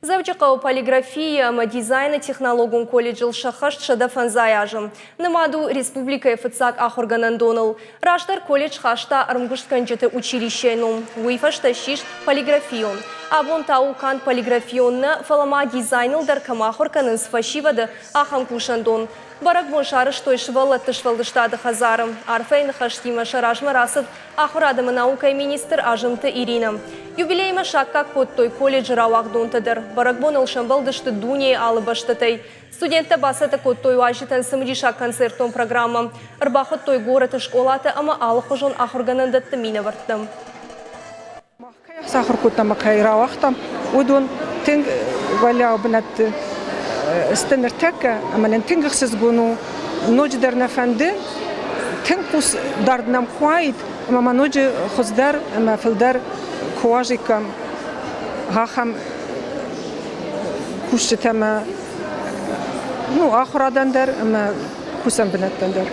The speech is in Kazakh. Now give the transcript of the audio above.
Завчакау полиграфия, дизайна технологун колледжил шахашт шадафан заяжым. Намаду республика ФЦАК ахорганан донал. Раштар колледж хашта армгуштканчеты училищену. Уйфашта шиш полиграфион. Абон тау кан полиграфионна фалама дизайнил дар камахорканын сфашивады ахам кушандон. Барак боншарыш той шваллаттышвалдыштады хазарым. Арфейн хаштима шаражма расыд ахурадымы наукай министр ажымты Ирина. Юбилейма шаккак под той колледж рауахдонтадыр. Барак бон ылшамбалдышты дуней алыбаштытай. Студентта басата код той важитан сымдиша концертон программа. Рбахат той город школаты ама алхожон ахурганандатты минаварттым. Сахар кутама кайрауахтам. Удун тинг валяу бнат استنرتك أما نتنجح سجونو نوجدر نفنده تنقص دردنام خوايد أما ما نوج خزدر أما فلدر كواجي كم هاخم كوشتما نو آخر دندر أما كوسم بنت دندر